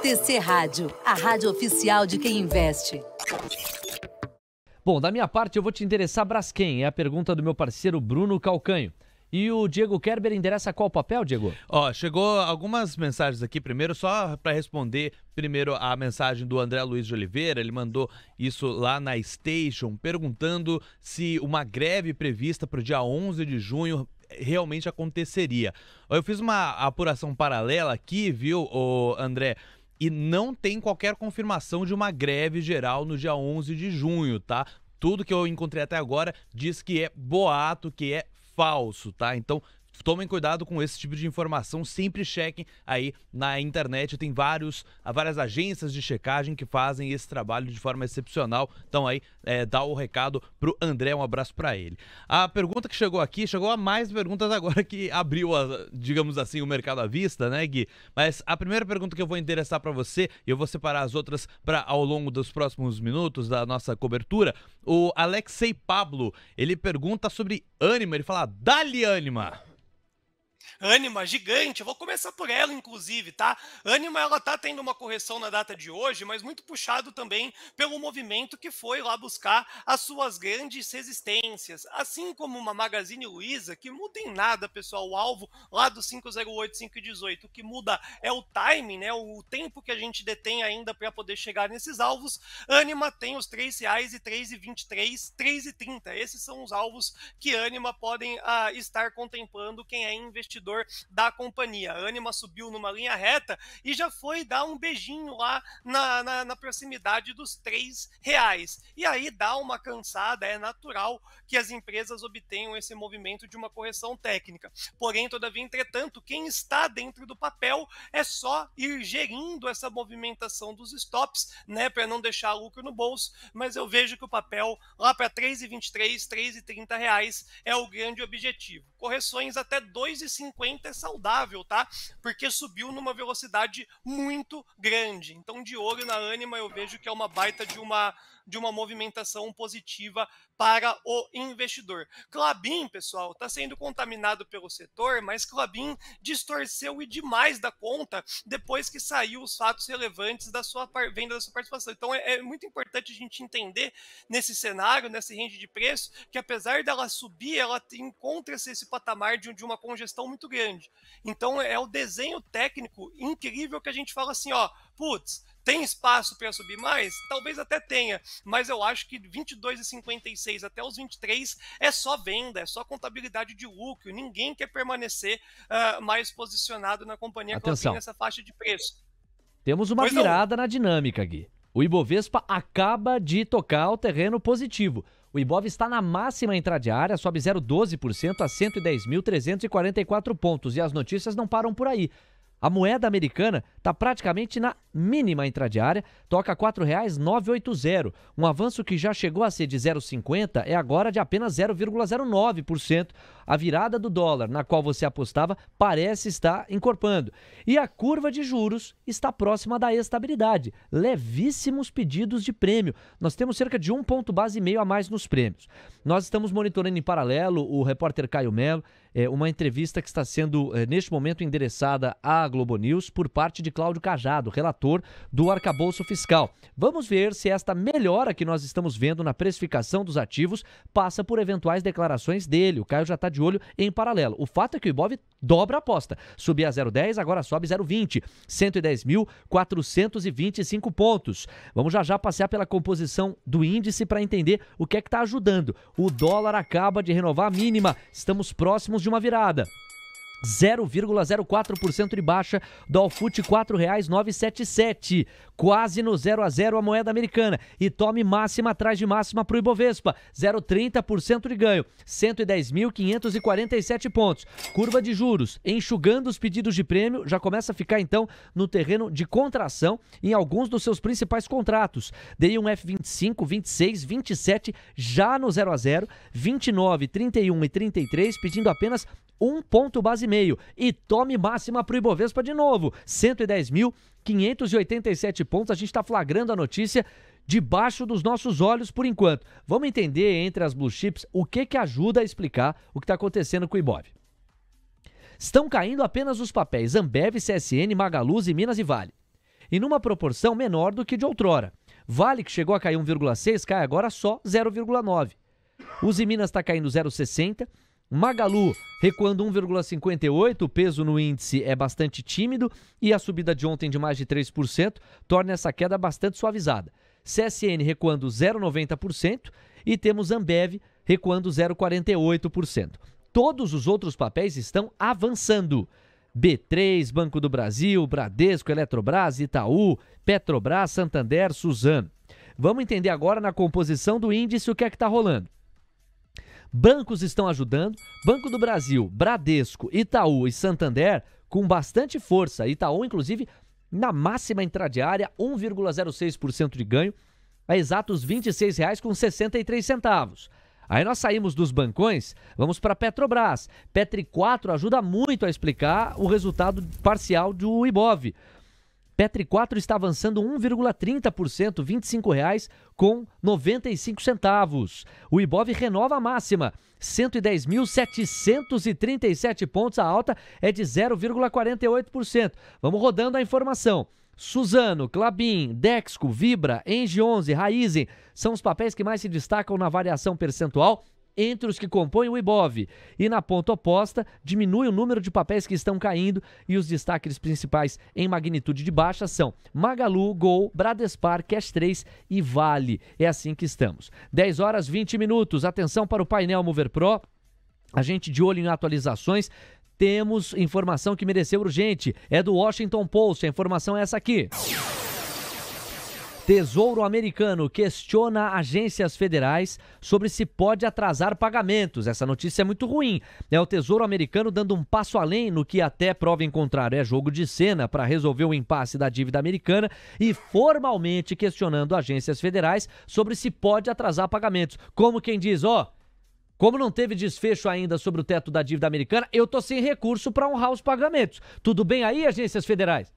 CC Rádio, a rádio oficial de quem investe. Bom, da minha parte eu vou te interessar Braskem, é a pergunta do meu parceiro Bruno Calcanho. E o Diego Kerber endereça qual papel, Diego? Chegou algumas mensagens aqui, primeiro só para responder primeiro a mensagem do André Luiz de Oliveira. Ele mandou isso lá na Station, perguntando se uma greve prevista para o dia 11 de junho realmente aconteceria. Eu fiz uma apuração paralela aqui, viu, André? E não tem qualquer confirmação de uma greve geral no dia 11 de junho, tá? Tudo que eu encontrei até agora diz que é boato, que é falso, tá? Então, tomem cuidado com esse tipo de informação, sempre chequem aí na internet, tem várias agências de checagem que fazem esse trabalho de forma excepcional. Então aí, dá o recado pro André, um abraço para ele. A pergunta que chegou aqui, chegou a mais perguntas agora que abriu, digamos assim, o mercado à vista, né, Gui? Mas a primeira pergunta que eu vou endereçar para você, e eu vou separar as outras para ao longo dos próximos minutos da nossa cobertura, o Alexei Pablo, ele pergunta sobre Ânima, ele fala, dá-lhe Ânima! Ânima, gigante, eu vou começar por ela, inclusive, tá? Ânima, ela tá tendo uma correção na data de hoje, mas muito puxado também pelo movimento que foi lá buscar as suas grandes resistências, assim como uma Magazine Luiza, que muda em nada, pessoal, o alvo lá do 508, 518, o que muda é o timing, né? O tempo que a gente detém ainda para poder chegar nesses alvos. Ânima tem os R$3 e R$3,23, R$3,30, esses são os alvos que Ânima podem estar contemplando quem é investidor da companhia. A Ânima subiu numa linha reta e já foi dar um beijinho lá na proximidade dos R$3. E aí dá uma cansada, é natural que as empresas obtenham esse movimento de uma correção técnica. Porém, todavia, entretanto, quem está dentro do papel é só ir gerindo essa movimentação dos stops, né, para não deixar lucro no bolso, mas eu vejo que o papel lá para R$3,23, R$3,30 é o grande objetivo. Correções até R$2,50 é saudável, tá? Porque subiu numa velocidade muito grande. Então, de olho na Ânima, eu vejo que é uma baita de uma movimentação positiva para o investidor. Klabin, pessoal, está sendo contaminado pelo setor, mas Klabin distorceu e demais da conta depois que saiu os fatos relevantes da sua venda da sua participação. Então, é muito importante a gente entender nesse cenário, nesse range de preço, que apesar dela subir, ela encontra-se esse patamar de uma congestão muito grande. Então, é o desenho técnico incrível que a gente fala assim, putz, tem espaço para subir mais? Talvez até tenha, mas eu acho que 22,56 até os 23 é só venda, é só contabilidade de lucro. Ninguém quer permanecer mais posicionado na companhia Klabin nessa faixa de preço. Temos uma virada na dinâmica, Gui. O Ibovespa acaba de tocar o terreno positivo. O Ibov está na máxima intradiária, sobe 0,12% a 110.344 pontos. E as notícias não param por aí. A moeda americana está praticamente na mínima intradiária, toca R$ 4,980. Um avanço que já chegou a ser de 0,50 é agora de apenas 0,09%. A virada do dólar, na qual você apostava, parece estar encorpando. E a curva de juros está próxima da estabilidade. Levíssimos pedidos de prêmio. Nós temos cerca de 1 ponto base e meio a mais nos prêmios. Nós estamos monitorando em paralelo o repórter Caio Melo, uma entrevista que está sendo, neste momento, endereçada à Globo News por parte de Cláudio Cajado, relator do arcabouço fiscal. Vamos ver se esta melhora que nós estamos vendo na precificação dos ativos passa por eventuais declarações dele. O Caio já está de olho em paralelo. O fato é que o Ibov dobra a aposta. Subia a 0,10, agora sobe 0,20. 110.425 pontos. Vamos já passear pela composição do índice para entender o que é que está ajudando. O dólar acaba de renovar a mínima. Estamos próximos de uma virada. 0,04% de baixa, Dow Fut R$ 4,977, quase no 0 a 0 a moeda americana, e tome máxima atrás de máxima para o Ibovespa, 0,30% de ganho, 110.547 pontos. Curva de juros, enxugando os pedidos de prêmio, já começa a ficar então no terreno de contração em alguns dos seus principais contratos. DI um F25, 26, 27, já no 0 a 0, 29, 31 e 33, pedindo apenas 1 ponto base e meio. E tome máxima para o Ibovespa de novo, 110.587 pontos. A gente está flagrando a notícia debaixo dos nossos olhos por enquanto. Vamos entender entre as blue chips o que ajuda a explicar o que está acontecendo com o Ibov. Estão caindo apenas os papéis Ambev, CSN, Magalu e Minas e Vale. e numa proporção menor do que de outrora. Vale, que chegou a cair 1,6, cai agora só 0,9. Uzi Minas está caindo 0,60. Magalu recuando 1,58, o peso no índice é bastante tímido e a subida de ontem de mais de 3% torna essa queda bastante suavizada. CSN recuando 0,90% e temos Ambev recuando 0,48%. Todos os outros papéis estão avançando. B3, Banco do Brasil, Bradesco, Eletrobras, Itaú, Petrobras, Santander, Suzano. Vamos entender agora na composição do índice o que é que está rolando. Bancos estão ajudando, Banco do Brasil, Bradesco, Itaú e Santander com bastante força. Itaú, inclusive, na máxima intradiária, 1,06% de ganho, a exatos R$ 26,63. Aí nós saímos dos bancões, vamos para Petrobras. Petri 4 ajuda muito a explicar o resultado parcial do Ibov. Petri 4 está avançando 1,30%, R$ 25,95. O Ibov renova a máxima, 110.737 pontos, a alta é de 0,48%. Vamos rodando a informação. Suzano, Klabin, Dexco, Vibra, Engie 11, Raizen são os papéis que mais se destacam na variação percentual entre os que compõem o Ibov. E na ponta oposta, diminui o número de papéis que estão caindo e os destaques principais em magnitude de baixa são Magalu, Gol, Bradespar, Cash 3 e Vale. É assim que estamos. 10 horas 20 minutos. Atenção para o painel Mover Pro. A gente de olho em atualizações. Temos informação que mereceu urgente. É do Washington Post. A informação é essa aqui. Tesouro americano questiona agências federais sobre se pode atrasar pagamentos. Essa notícia é muito ruim. É o Tesouro americano dando um passo além no que até prova em contrário é jogo de cena para resolver o impasse da dívida americana e formalmente questionando agências federais sobre se pode atrasar pagamentos. Como quem diz, como não teve desfecho ainda sobre o teto da dívida americana, eu tô sem recurso para honrar os pagamentos. Tudo bem aí, agências federais?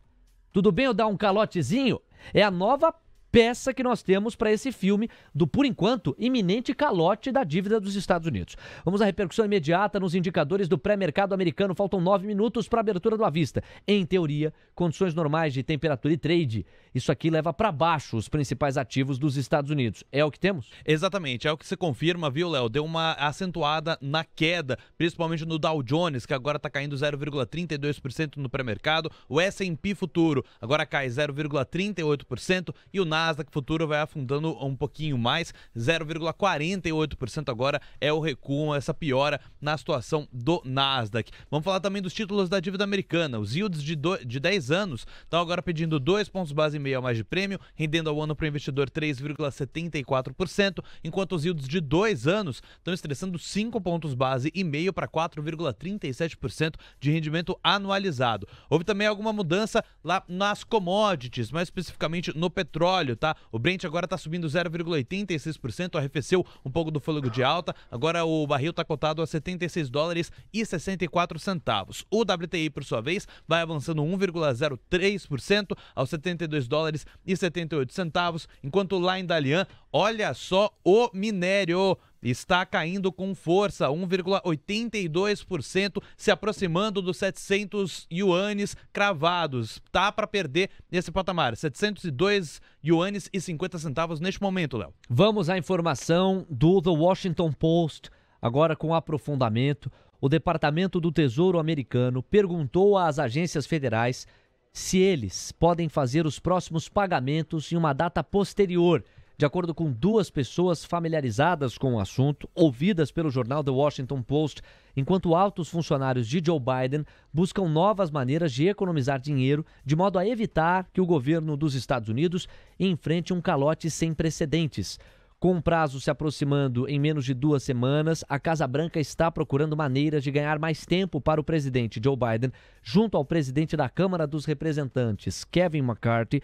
Tudo bem eu dar um calotezinho? É a nova peça que nós temos para esse filme do, por enquanto, iminente calote da dívida dos Estados Unidos. Vamos à repercussão imediata nos indicadores do pré-mercado americano. Faltam 9 minutos para a abertura do à vista. Em teoria, condições normais de temperatura e trade, isso aqui leva para baixo os principais ativos dos Estados Unidos. É o que temos? Exatamente, é o que se confirma, viu, Léo? Deu uma acentuada na queda, principalmente no Dow Jones, que agora está caindo 0,32% no pré-mercado. O S&P futuro agora cai 0,38% e o Nasdaq futuro vai afundando um pouquinho mais, 0,48% agora é o recuo, essa piora na situação do Nasdaq. Vamos falar também dos títulos da dívida americana. Os yields de 10 anos estão agora pedindo 2 pontos base e meio a mais de prêmio, rendendo ao ano para o investidor 3,74%, enquanto os yields de 2 anos estão estressando 5 pontos base e meio para 4,37% de rendimento anualizado. Houve também alguma mudança lá nas commodities, mais especificamente no petróleo, tá? O Brent agora está subindo 0,86%, arrefeceu um pouco do fôlego de alta, agora o barril está cotado a $76,64. O WTI, por sua vez, vai avançando 1,03% aos $72,78, enquanto lá em Dalian, olha só, o minério está caindo com força, 1,82%, se aproximando dos 700 yuanes cravados. Tá para perder esse patamar, 702 yuanes e 50 centavos neste momento, Léo. Vamos à informação do The Washington Post, agora com aprofundamento. O Departamento do Tesouro americano perguntou às agências federais se eles podem fazer os próximos pagamentos em uma data posterior. De acordo com 2 pessoas familiarizadas com o assunto, ouvidas pelo jornal The Washington Post, enquanto altos funcionários de Joe Biden buscam novas maneiras de economizar dinheiro, de modo a evitar que o governo dos Estados Unidos enfrente um calote sem precedentes. Com o prazo se aproximando em menos de 2 semanas, a Casa Branca está procurando maneiras de ganhar mais tempo para o presidente Joe Biden, junto ao presidente da Câmara dos Representantes, Kevin McCarthy,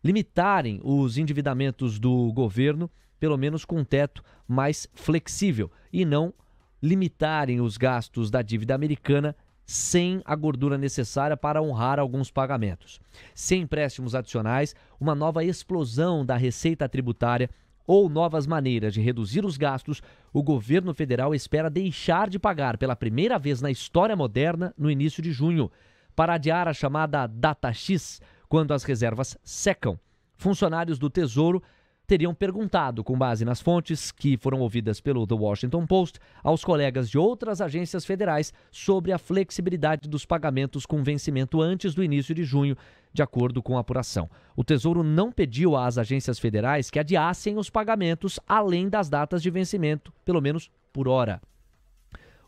limitarem os endividamentos do governo, pelo menos com um teto mais flexível, e não limitarem os gastos da dívida americana sem a gordura necessária para honrar alguns pagamentos. Sem empréstimos adicionais, uma nova explosão da receita tributária ou novas maneiras de reduzir os gastos, o governo federal espera deixar de pagar pela primeira vez na história moderna no início de junho. Para adiar a chamada Data X, quando as reservas secam. Funcionários do Tesouro teriam perguntado, com base nas fontes que foram ouvidas pelo The Washington Post, aos colegas de outras agências federais sobre a flexibilidade dos pagamentos com vencimento antes do início de junho, de acordo com a apuração. O Tesouro não pediu às agências federais que adiassem os pagamentos além das datas de vencimento, pelo menos por hora.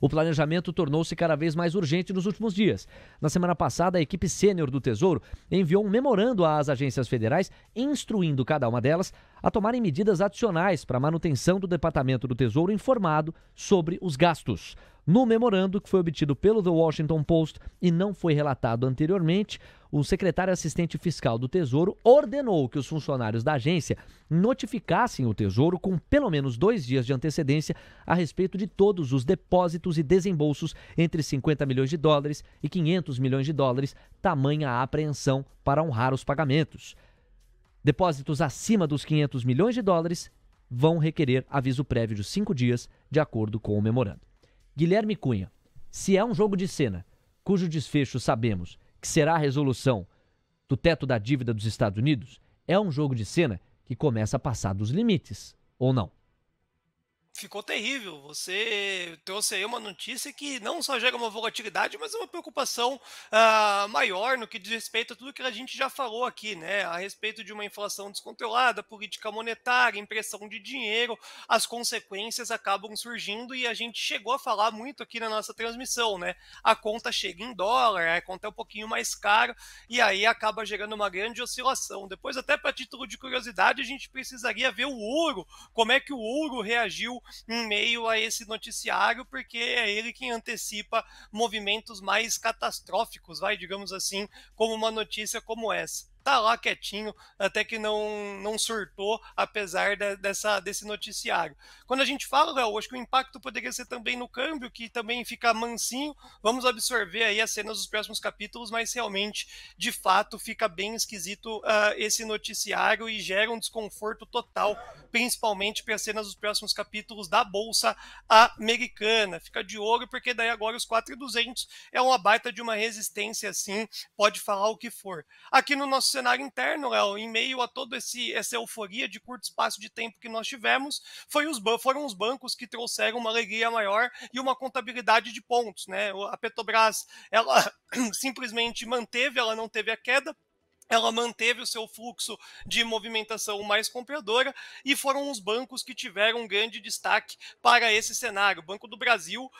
O planejamento tornou-se cada vez mais urgente nos últimos dias. Na semana passada, a equipe sênior do Tesouro enviou um memorando às agências federais, instruindo cada uma delas a tomarem medidas adicionais para a manutenção do Departamento do Tesouro informado sobre os gastos. No memorando, que foi obtido pelo The Washington Post e não foi relatado anteriormente, o secretário assistente fiscal do Tesouro ordenou que os funcionários da agência notificassem o Tesouro com pelo menos 2 dias de antecedência a respeito de todos os depósitos e desembolsos entre 50 milhões de dólares e 500 milhões de dólares, tamanha a apreensão para honrar os pagamentos. Depósitos acima dos 500 milhões de dólares vão requerer aviso prévio de 5 dias, de acordo com o memorando. Guilherme Cunha, se é um jogo de cena, cujo desfecho sabemos que será a resolução do teto da dívida dos Estados Unidos, é um jogo de cena que começa a passar dos limites, ou não? Ficou terrível. Você trouxe aí uma notícia que não só gera uma volatilidade, mas uma preocupação maior no que diz respeito a tudo que a gente já falou aqui, né? A respeito de uma inflação descontrolada, política monetária, impressão de dinheiro, as consequências acabam surgindo e a gente chegou a falar muito aqui na nossa transmissão, né? A conta chega em dólar, a conta é um pouquinho mais cara e aí acaba gerando uma grande oscilação. Depois, até para título de curiosidade, a gente precisaria ver o ouro, como é que o ouro reagiu em meio a esse noticiário, porque é ele quem antecipa movimentos mais catastróficos, digamos assim, como uma notícia como essa. Tá lá quietinho, até que não surtou, apesar desse noticiário. Quando a gente fala, Léo, acho que o impacto poderia ser também no câmbio, que também fica mansinho. Vamos absorver aí as cenas dos próximos capítulos, mas realmente, de fato, fica bem esquisito esse noticiário e gera um desconforto total, principalmente para as cenas dos próximos capítulos da Bolsa Americana. Fica de olho, porque daí agora os 4.200 é uma baita de uma resistência, assim, pode falar o que for. Aqui no nosso cenário interno, Léo, em meio a toda essa euforia de curto espaço de tempo que nós tivemos, foram os bancos que trouxeram uma alegria maior e uma contabilidade de pontos, né? A Petrobras, ela simplesmente ela não teve a queda, ela manteve o seu fluxo de movimentação mais compradora e foram os bancos que tiveram um grande destaque para esse cenário. O Banco do Brasil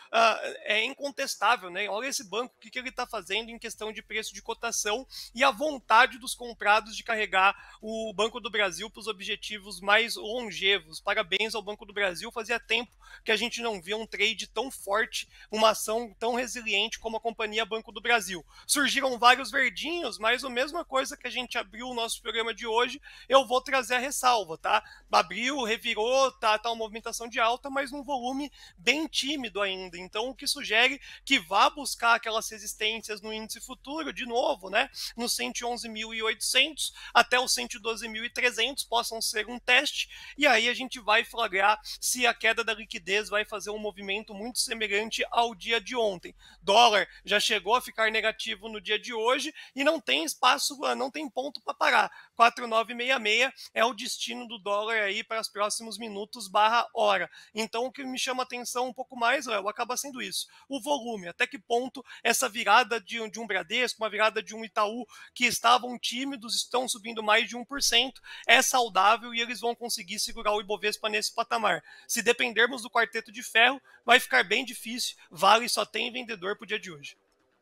é incontestável, né? Olha esse banco, o que ele está fazendo em questão de preço de cotação e a vontade dos comprados de carregar o Banco do Brasil para os objetivos mais longevos. Parabéns ao Banco do Brasil, fazia tempo que a gente não via um trade tão forte, uma ação tão resiliente como a companhia Banco do Brasil. Surgiram vários verdinhos, mas a mesma coisa que a gente abriu o nosso programa de hoje, eu vou trazer a ressalva, tá? Abriu, revirou, tá uma movimentação de alta, mas num volume bem tímido ainda. Então, o que sugere que vá buscar aquelas resistências no índice futuro, de novo, né? Nos 111.800 até os 112.300 possam ser um teste, e aí a gente vai flagrar se a queda da liquidez vai fazer um movimento muito semelhante ao dia de ontem. Dólar já chegou a ficar negativo no dia de hoje e não tem espaço, não tem ponto para parar. 4,966 é o destino do dólar aí para os próximos minutos / hora. Então o que me chama atenção um pouco mais, Léo, acaba sendo isso. O volume, até que ponto essa virada de um Bradesco, uma virada de um Itaú, que estavam tímidos, estão subindo mais de 1%, é saudável e eles vão conseguir segurar o Ibovespa nesse patamar. Se dependermos do quarteto de ferro, vai ficar bem difícil. Vale só tem vendedor para o dia de hoje.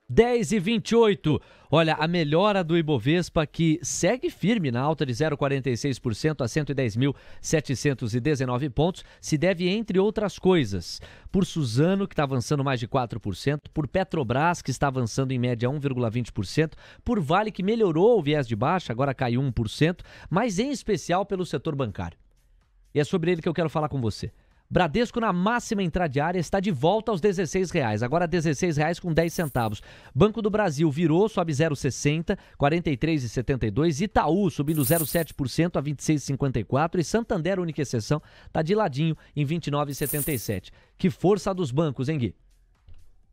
10h28. Olha, a melhora do Ibovespa, que segue firme na alta de 0,46% a 110.719 pontos, se deve, entre outras coisas, por Suzano, que está avançando mais de 4%, por Petrobras, que está avançando em média 1,20%, por Vale, que melhorou o viés de baixa, agora caiu 1%, mas em especial pelo setor bancário. E é sobre ele que eu quero falar com você. Bradesco na máxima intradiária está de volta aos R$16, agora R$16,10. Banco do Brasil virou, sobe 0,60, 43,72. Itaú subindo 0,7% a 26,54. E Santander, única exceção, está de ladinho em 29,77. Que força dos bancos, hein, Gui?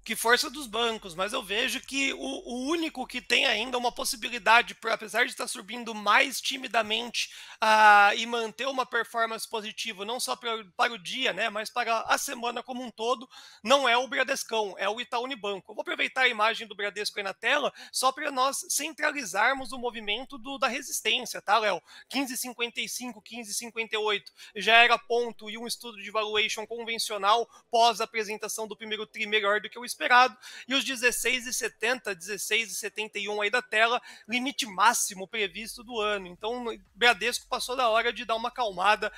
Que força dos bancos, mas eu vejo que o único que tem ainda uma possibilidade, apesar de estar subindo mais timidamente e manter uma performance positiva, não só para o dia, né, mas para a semana como um todo, não é o Bradescão, é o Itaú Unibanco. Eu vou aproveitar a imagem do Bradesco aí na tela, só para nós centralizarmos o movimento da resistência, tá, Léo? 15,55, 15,58 já era ponto e um estudo de valuation convencional pós a apresentação do primeiro tri melhor do que o esperado, e os 16,70, 16,71 aí da tela, limite máximo previsto do ano. Então, o Bradesco passou da hora de dar uma acalmada,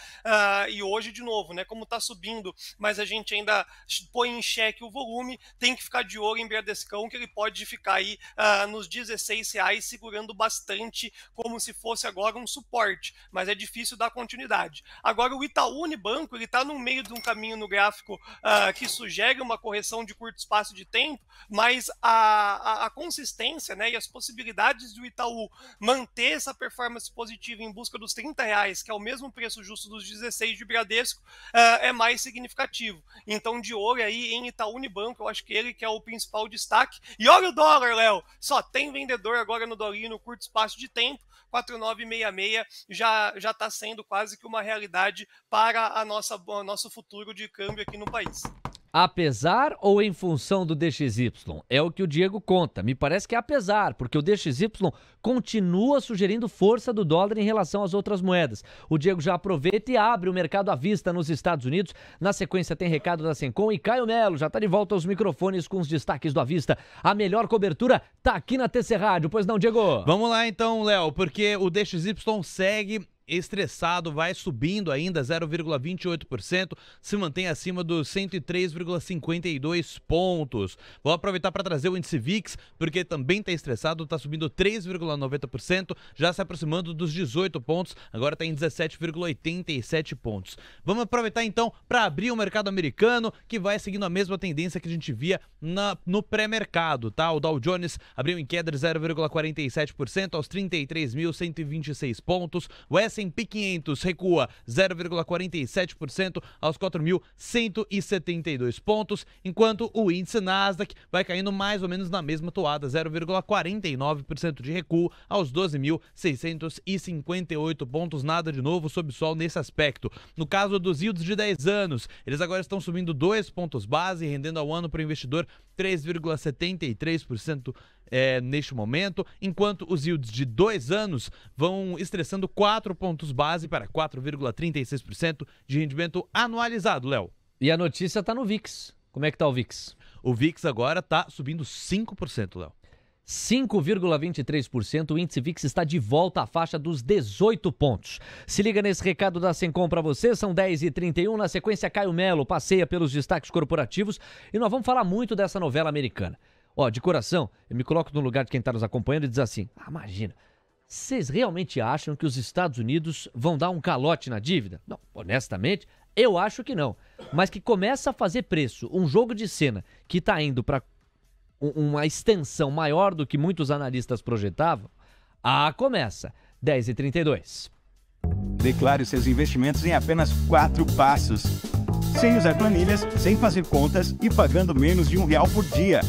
e hoje, de novo, né, como está subindo, mas a gente ainda põe em xeque o volume, tem que ficar de olho em Bradescão, que ele pode ficar aí nos R$16, segurando bastante, como se fosse agora um suporte, mas é difícil dar continuidade. Agora, o Itaú Unibanco, ele está no meio de um caminho no gráfico que sugere uma correção de curto espaço de tempo, mas a consistência, né, e as possibilidades do Itaú manter essa performance positiva em busca dos R$30, que é o mesmo preço justo dos 16 de Bradesco, é mais significativo. Então, de olho aí em Itaú Unibanco, eu acho que ele que é o principal destaque. E olha o dólar, Léo, só tem vendedor agora no dólar no curto espaço de tempo, 4,966 já está sendo quase que uma realidade para o nosso futuro de câmbio aqui no país. Apesar ou em função do DXY? É o que o Diego conta. Me parece que é apesar, porque o DXY continua sugerindo força do dólar em relação às outras moedas. O Diego já aproveita e abre o mercado à vista nos Estados Unidos. Na sequência tem recado da Sencom e Caio Melo já está de volta aos microfones com os destaques do À Vista. A melhor cobertura tá aqui na TC Rádio, pois não, Diego? Vamos lá então, Léo, porque o DXY segue estressado, vai subindo ainda 0,28%, se mantém acima dos 103,52 pontos. Vou aproveitar para trazer o índice VIX, porque também está estressado, está subindo 3,90%, já se aproximando dos 18 pontos, agora está em 17,87 pontos. Vamos aproveitar então para abrir o mercado americano, que vai seguindo a mesma tendência que a gente via no pré-mercado, tá? O Dow Jones abriu em queda de 0,47% aos 33.126 pontos, o S&P 500 recua 0,47% aos 4.172 pontos, enquanto o índice Nasdaq vai caindo mais ou menos na mesma toada, 0,49% de recuo aos 12.658 pontos, nada de novo sob o sol nesse aspecto. No caso dos yields de 10 anos, eles agora estão subindo 2 pontos base, rendendo ao ano para o investidor 3,73% neste momento, enquanto os yields de 2 anos vão estressando 4 pontos base para 4,36% de rendimento anualizado, Léo. E a notícia tá no VIX. Como é que tá o VIX? O VIX agora tá subindo 5%, Léo. 5,23%, o índice VIX está de volta à faixa dos 18 pontos. Se liga nesse recado da Sencom para você, são 10h31, na sequência Caio Melo passeia pelos destaques corporativos e nós vamos falar muito dessa novela americana. Ó, de coração, eu me coloco no lugar de quem está nos acompanhando e diz assim, imagina, vocês realmente acham que os Estados Unidos vão dar um calote na dívida? Não, honestamente, eu acho que não. Mas que começa a fazer preço, um jogo de cena que está indo para uma extensão maior do que muitos analistas projetavam, começa. 10h32. Declare os seus investimentos em apenas 4 passos. Sem usar planilhas, sem fazer contas e pagando menos de R$1 por dia.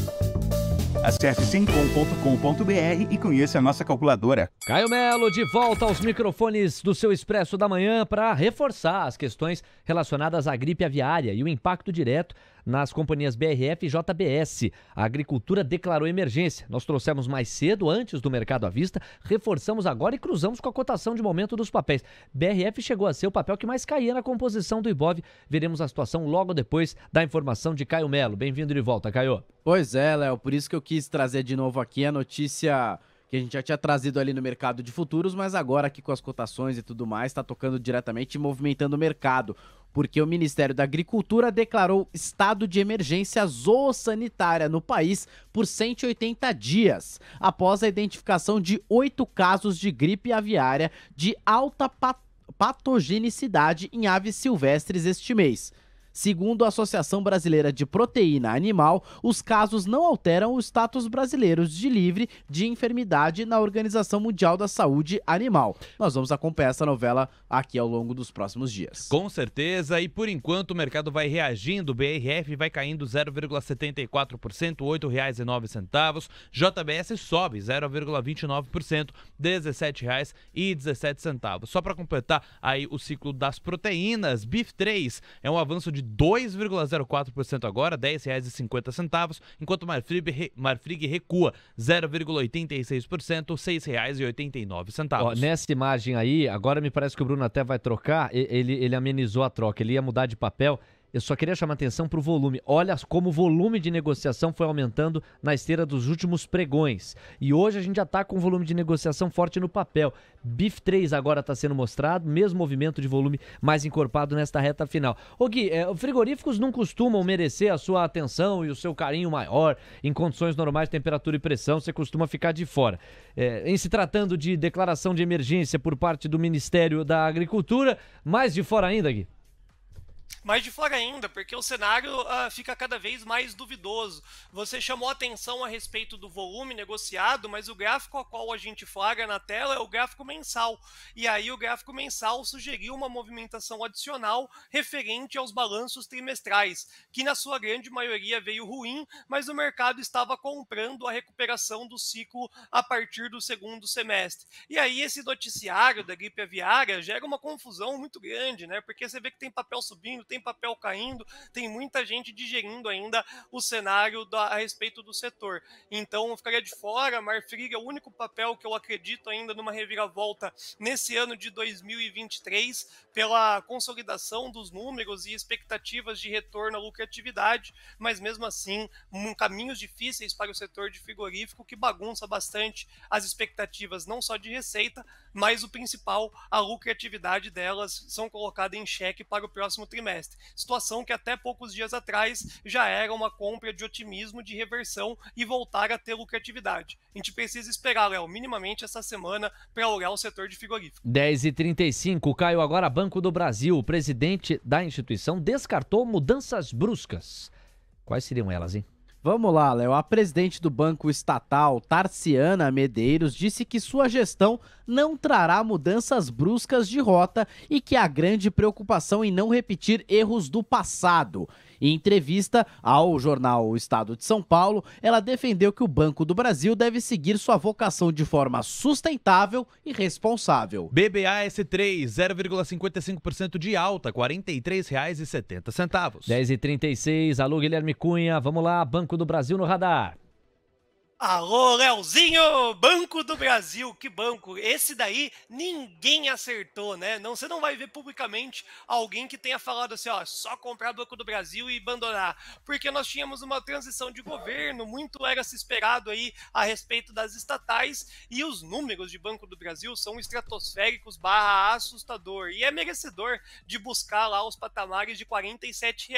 Acesse sencom.com.br e conheça a nossa calculadora. Caio Melo de volta aos microfones do seu Expresso da Manhã para reforçar as questões relacionadas à gripe aviária e o impacto direto nas companhias BRF e JBS. A agricultura declarou emergência. Nós trouxemos mais cedo, antes do mercado à vista, reforçamos agora e cruzamos com a cotação de momento dos papéis. BRF chegou a ser o papel que mais caía na composição do Ibov. Veremos a situação logo depois da informação de Caio Melo. Bem-vindo de volta, Caio. Pois é, Léo, por isso que eu quis trazer de novo aqui a notícia que a gente já tinha trazido ali no mercado de futuros, mas agora aqui com as cotações e tudo mais, está tocando diretamente e movimentando o mercado, porque o Ministério da Agricultura declarou estado de emergência zoossanitária no país por 180 dias, após a identificação de 8 casos de gripe aviária de alta patogenicidade em aves silvestres este mês. Segundo a Associação Brasileira de Proteína Animal, os casos não alteram o status brasileiro de livre de enfermidade na Organização Mundial da Saúde Animal. Nós vamos acompanhar essa novela aqui ao longo dos próximos dias. Com certeza, e por enquanto o mercado vai reagindo, o BRF vai caindo 0,74%, R$ 8,09, JBS sobe 0,29%, R$ 17,17. Só para completar aí o ciclo das proteínas, Beef 3 é um avanço de 2,04% agora, R$ 10,50, enquanto Marfrig recua 0,86%, R$ 6,89. Nessa imagem aí, agora me parece que o Bruno até vai trocar, ele amenizou a troca, ele ia mudar de papel. Eu só queria chamar atenção para o volume. Olha como o volume de negociação foi aumentando na esteira dos últimos pregões. E hoje a gente já está com um volume de negociação forte no papel. Beef 3 agora está sendo mostrado, mesmo movimento de volume mais encorpado nesta reta final. Ô Gui, frigoríficos não costumam merecer a sua atenção e o seu carinho maior em condições normais de temperatura e pressão, você costuma ficar de fora. Em se tratando de declaração de emergência por parte do Ministério da Agricultura, mais de fora ainda, Gui? Mais de fora ainda, porque o cenário fica cada vez mais duvidoso. Você chamou atenção a respeito do volume negociado, mas o gráfico a qual a gente flagra na tela é o gráfico mensal. E aí o gráfico mensal sugeriu uma movimentação adicional referente aos balanços trimestrais, que na sua grande maioria veio ruim, mas o mercado estava comprando a recuperação do ciclo a partir do segundo semestre. E aí esse noticiário da gripe aviária gera uma confusão muito grande, né? Porque você vê que tem papel subindo, tem papel caindo, tem muita gente digerindo ainda o cenário a respeito do setor. Então, eu ficaria de fora. Marfrig é o único papel que eu acredito ainda numa reviravolta nesse ano de 2023, pela consolidação dos números e expectativas de retorno à lucratividade, mas mesmo assim, caminhos difíceis para o setor de frigorífico que bagunça bastante as expectativas, não só de receita, mas o principal, a lucratividade delas são colocadas em xeque para o próximo trimestre. Situação que até poucos dias atrás já era uma compra de otimismo, de reversão e voltar a ter lucratividade. A gente precisa esperar, Léo, minimamente essa semana para olhar o setor de frigorífico. 10h35, Caio, agora Banco do Brasil. O presidente da instituição descartou mudanças bruscas. Quais seriam elas, hein? Vamos lá, Léo. A presidente do Banco Estatal, Tarciana Medeiros, disse que sua gestão não trará mudanças bruscas de rota e que há grande preocupação em não repetir erros do passado. Em entrevista ao jornal O Estado de São Paulo, ela defendeu que o Banco do Brasil deve seguir sua vocação de forma sustentável e responsável. BBAS3, 0,55% de alta, R$ 43,70. 10h36, alô Guilherme Cunha, vamos lá, Banco do Brasil no radar. Alô, Leozinho! Banco do Brasil, que banco? Esse daí ninguém acertou, né? Você não vai ver publicamente alguém que tenha falado assim, ó, só comprar Banco do Brasil e abandonar. Porque nós tínhamos uma transição de governo, muito era se esperado aí a respeito das estatais, e os números de Banco do Brasil são estratosféricos / assustador, e é merecedor de buscar lá os patamares de R$ 47.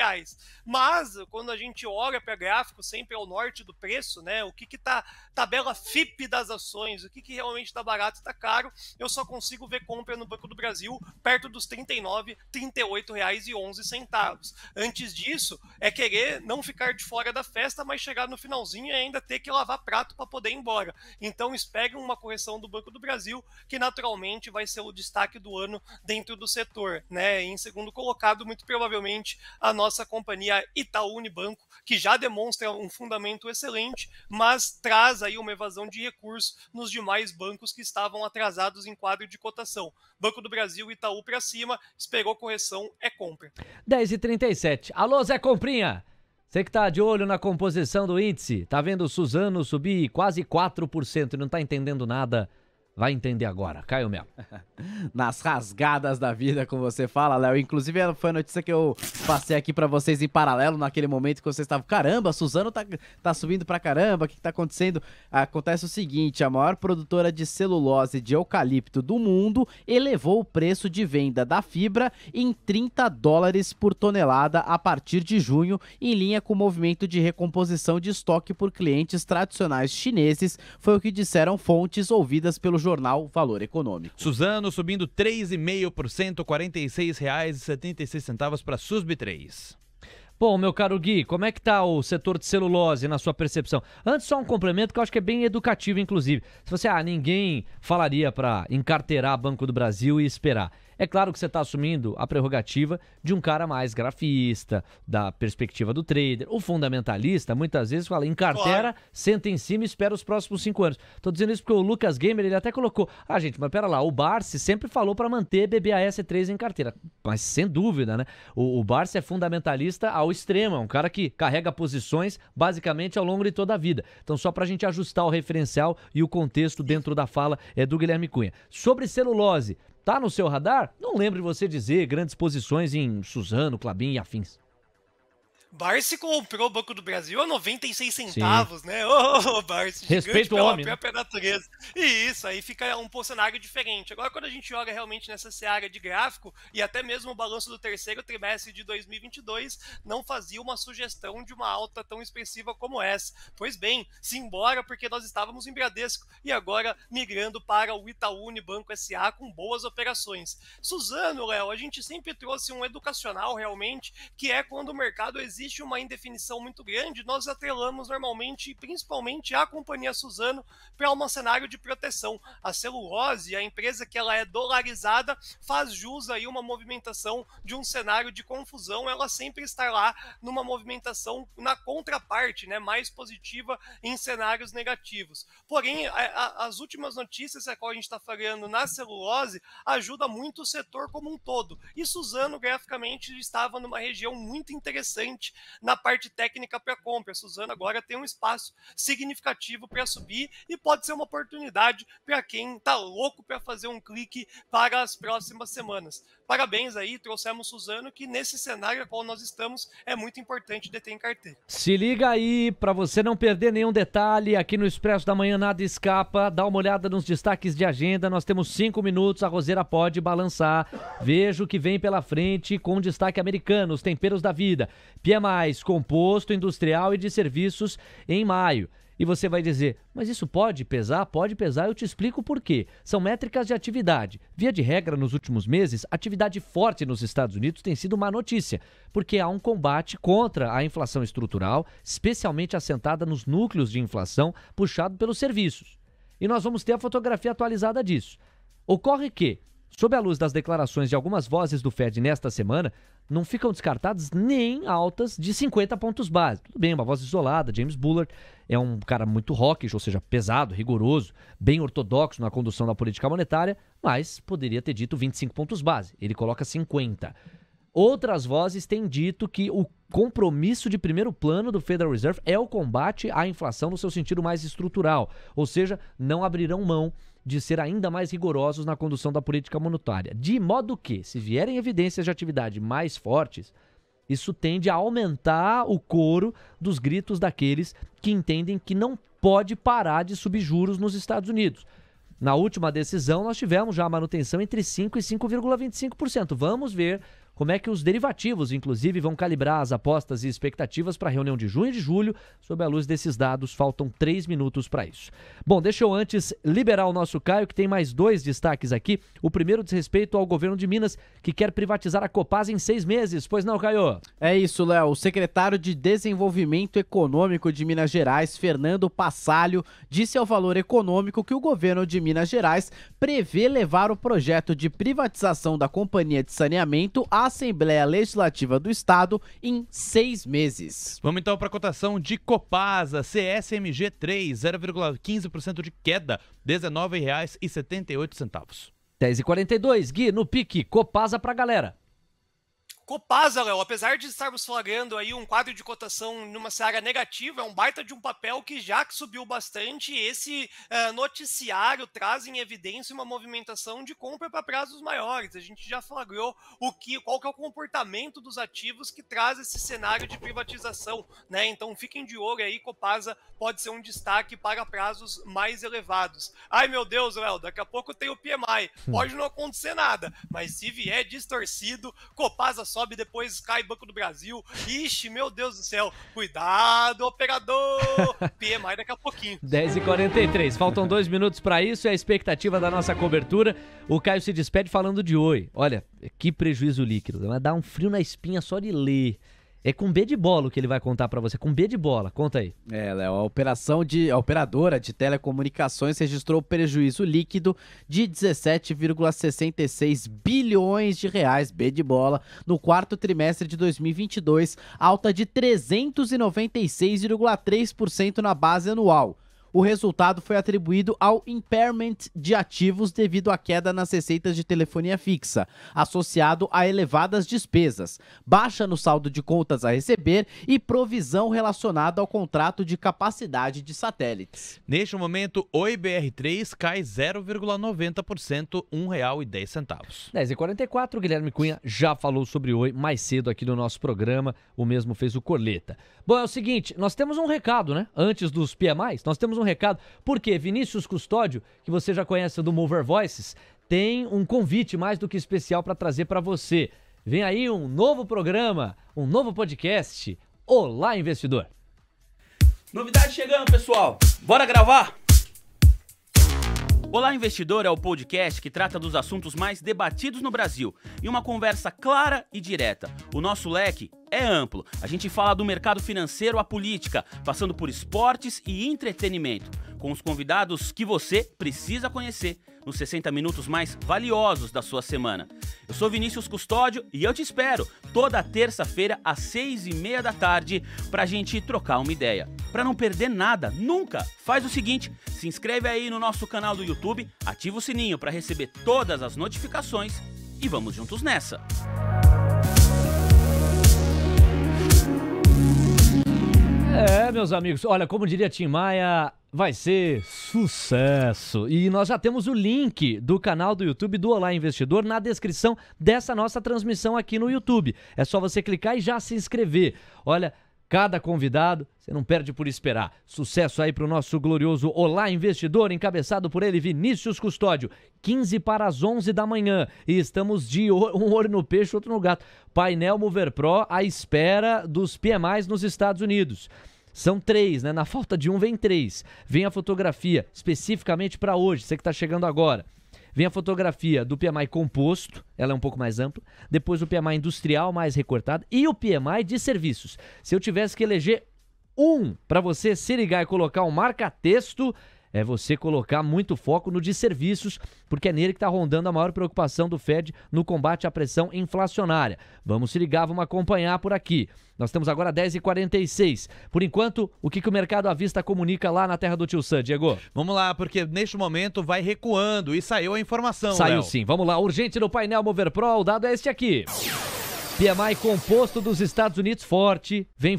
Mas, quando a gente olha para gráfico sempre ao norte do preço, né, o que tá tabela FIP das ações, o que realmente está barato e está caro, eu só consigo ver compra no Banco do Brasil perto dos R$ 39, R$ 38,11. Antes disso, é querer não ficar de fora da festa, mas chegar no finalzinho e ainda ter que lavar prato para poder ir embora. Então, espere uma correção do Banco do Brasil, que naturalmente vai ser o destaque do ano dentro do setor, né? Em segundo colocado, muito provavelmente, a nossa companhia Itaú Unibanco, que já demonstra um fundamento excelente, mas traz aí uma evasão de recursos nos demais bancos que estavam atrasados em quadro de cotação. Banco do Brasil, Itaú para cima, esperou correção, é compra. 10h37, alô Zé Comprinha, você que tá de olho na composição do índice, tá vendo o Suzano subir quase 4% e não tá entendendo nada, vai entender agora. Caio Melo. Nas rasgadas da vida, como você fala, Léo. Inclusive, foi a notícia que eu passei aqui pra vocês em paralelo, naquele momento que vocês estavam, caramba, Suzano tá subindo pra caramba, o que tá acontecendo? Acontece o seguinte, a maior produtora de celulose de eucalipto do mundo elevou o preço de venda da fibra em $30 por tonelada a partir de junho, em linha com o movimento de recomposição de estoque por clientes tradicionais chineses, foi o que disseram fontes ouvidas pelo jornal Valor Econômico. Suzano subindo 3,5%, R$ 46,76 para Susb 3. Bom, meu caro Gui, como é que tá o setor de celulose na sua percepção? Antes, só um complemento que eu acho que é bem educativo, inclusive. Se você, ninguém falaria para encarteirar Banco do Brasil e esperar. É claro que você está assumindo a prerrogativa de um cara mais grafista, da perspectiva do trader. O fundamentalista, muitas vezes, fala, encarteira, senta em cima e espera os próximos 5 anos. Tô dizendo isso porque o Lucas Gamer, ele até colocou, gente, mas pera lá, o Barsi sempre falou para manter BBAS3 em carteira. Mas sem dúvida, né? O Barsi é fundamentalista ao extremo, é um cara que carrega posições basicamente ao longo de toda a vida. Então, só pra gente ajustar o referencial e o contexto dentro da fala do Guilherme Cunha. Sobre celulose, tá no seu radar? Não lembro de você dizer grandes posições em Suzano, Klabin e afins. Barsi comprou o Banco do Brasil a 96 centavos, né? Ô, Barsi, respeito ao homem, pela própria natureza. E isso, aí fica um cenário diferente. Agora, quando a gente olha realmente nessa seara de gráfico, e até mesmo o balanço do terceiro trimestre de 2022 não fazia uma sugestão de uma alta tão expressiva como essa. Pois bem, simbora, porque nós estávamos em Bradesco e agora migrando para o Itaú Unibanco S.A. com boas operações. Suzano, Léo, a gente sempre trouxe um educacional realmente, que é quando o mercado existe uma indefinição muito grande, nós atrelamos normalmente, principalmente a companhia Suzano, para um cenário de proteção. A celulose, a empresa que ela é dolarizada, faz jus aí uma movimentação de um cenário de confusão, ela sempre está lá numa movimentação na contraparte, né, mais positiva em cenários negativos. Porém, as últimas notícias a qual a gente está falando na celulose ajuda muito o setor como um todo. E Suzano, graficamente, estava numa região muito interessante na parte técnica para compra. A Suzano agora tem um espaço significativo para subir e pode ser uma oportunidade para quem está louco para fazer um clique para as próximas semanas. Parabéns aí, trouxemos Suzano, que nesse cenário no qual nós estamos é muito importante deter em carteira. Se liga aí, para você não perder nenhum detalhe, aqui no Expresso da Manhã nada escapa, dá uma olhada nos destaques de agenda, nós temos 5 minutos, a roseira pode balançar, veja o que vem pela frente com destaque americano, os temperos da vida, PMIs, composto, industrial e de serviços em maio. E você vai dizer, mas isso pode pesar? Pode pesar, eu te explico por quê. São métricas de atividade. Via de regra, nos últimos meses, atividade forte nos Estados Unidos tem sido uma notícia, porque há um combate contra a inflação estrutural, especialmente assentada nos núcleos de inflação, puxado pelos serviços. E nós vamos ter a fotografia atualizada disso. Ocorre que, sob a luz das declarações de algumas vozes do Fed nesta semana, não ficam descartadas nem altas de 50 pontos base. Tudo bem, uma voz isolada, James Bullard é um cara muito hawkish, ou seja, pesado, rigoroso, bem ortodoxo na condução da política monetária, mas poderia ter dito 25 pontos base. Ele coloca 50. Outras vozes têm dito que o compromisso de primeiro plano do Federal Reserve é o combate à inflação no seu sentido mais estrutural, ou seja, não abrirão mão de ser ainda mais rigorosos na condução da política monetária. De modo que, se vierem evidências de atividade mais fortes, isso tende a aumentar o coro dos gritos daqueles que entendem que não pode parar de subir juros nos Estados Unidos. Na última decisão, nós tivemos já a manutenção entre 5% e 5,25%. Vamos ver como é que os derivativos, inclusive, vão calibrar as apostas e expectativas para a reunião de junho e de julho. Sob a luz desses dados, faltam 3 minutos para isso. Bom, deixa eu antes liberar o nosso Caio, que tem mais 2 destaques aqui. O primeiro diz respeito ao governo de Minas, que quer privatizar a Copasa em 6 meses. Pois não, Caio? É isso, Léo. O secretário de Desenvolvimento Econômico de Minas Gerais, Fernando Passalio, disse ao Valor Econômico que o governo de Minas Gerais prevê levar o projeto de privatização da Companhia de Saneamento à Assembleia Legislativa do Estado em 6 meses. Vamos então para a cotação de Copasa, CSMG 3, 0,15% de queda, R$19,78. 10h42, Gui, no pique, Copasa pra galera. Copasa, Léo, apesar de estarmos flagrando aí um quadro de cotação numa seara negativa, é um baita de um papel que já subiu bastante. Esse noticiário traz em evidência uma movimentação de compra para prazos maiores. A gente já flagrou qual que é o comportamento dos ativos que traz esse cenário de privatização, né? Então fiquem de olho aí, Copasa pode ser um destaque para prazos mais elevados. Ai meu Deus, Léo, daqui a pouco tem o PMI, pode não acontecer nada, mas se vier distorcido, Copasa sobe, depois cai Banco do Brasil. Ixi, meu Deus do céu. Cuidado, operador. PMI daqui a pouquinho. 10h43. Faltam 2 minutos para isso e a expectativa da nossa cobertura. O Caio se despede falando de oi. Olha, que prejuízo líquido. Vai dar um frio na espinha só de ler. É com B de bola o que ele vai contar pra você, com B de bola. Conta aí. Léo, a operadora de telecomunicações registrou prejuízo líquido de 17,66 bilhões de reais, B de bola, no quarto trimestre de 2022, alta de 396,3% na base anual. O resultado foi atribuído ao impairment de ativos devido à queda nas receitas de telefonia fixa, associado a elevadas despesas, baixa no saldo de contas a receber e provisão relacionada ao contrato de capacidade de satélites. Neste momento, o IBR3 cai 0,90%, R$ 1,10. 10h44, Guilherme Cunha já falou sobre Oi mais cedo aqui no nosso programa, o mesmo fez o Corleta. Bom, é o seguinte, nós temos um recado, né? Antes dos PMIs, nós temos um recado, porque Vinícius Custódio, que você já conhece do Mover Voices, tem um convite mais do que especial para trazer para você. Vem aí um novo programa, um novo podcast, Olá Investidor. Novidade chegando, pessoal. Bora gravar? Olá Investidor é o podcast que trata dos assuntos mais debatidos no Brasil em uma conversa clara e direta. O nosso leque é amplo. A gente fala do mercado financeiro à política, passando por esportes e entretenimento, com os convidados que você precisa conhecer nos 60 minutos mais valiosos da sua semana. Eu sou Vinícius Custódio e eu te espero toda terça-feira às 6h30 da tarde pra gente trocar uma ideia. Pra não perder nada, nunca, faz o seguinte, se inscreve aí no nosso canal do YouTube, ativa o sininho pra receber todas as notificações e vamos juntos nessa! Meus amigos, olha, como diria Tim Maia, vai ser sucesso. E nós já temos o link do canal do YouTube do Olá Investidor na descrição dessa nossa transmissão aqui no YouTube. É só você clicar e já se inscrever. Olha, cada convidado, você não perde por esperar. Sucesso aí pro nosso glorioso Olá Investidor, encabeçado por ele, Vinícius Custódio. 15 para as 11 da manhã. E estamos de um olho no peixe, outro no gato. Painel Mover Pro à espera dos PMIs nos Estados Unidos. São 3, né? Na falta de um, vem 3. Vem a fotografia, especificamente para hoje, você que está chegando agora. Vem a fotografia do PMI composto, ela é um pouco mais ampla. Depois o PMI industrial, mais recortado. E o PMI de serviços. Se eu tivesse que eleger um para você se ligar e colocar um marca-texto, é você colocar muito foco no de serviços, porque é nele que está rondando a maior preocupação do Fed no combate à pressão inflacionária. Vamos se ligar, vamos acompanhar por aqui. Nós estamos agora 10h46. Por enquanto, o que o mercado à vista comunica lá na terra do Tio Sam, Diego? Vamos lá, porque neste momento vai recuando e saiu a informação, Saiu Léo. Sim, vamos lá. Urgente no painel Mover Pro, o dado é este aqui. PMI composto dos Estados Unidos forte, vem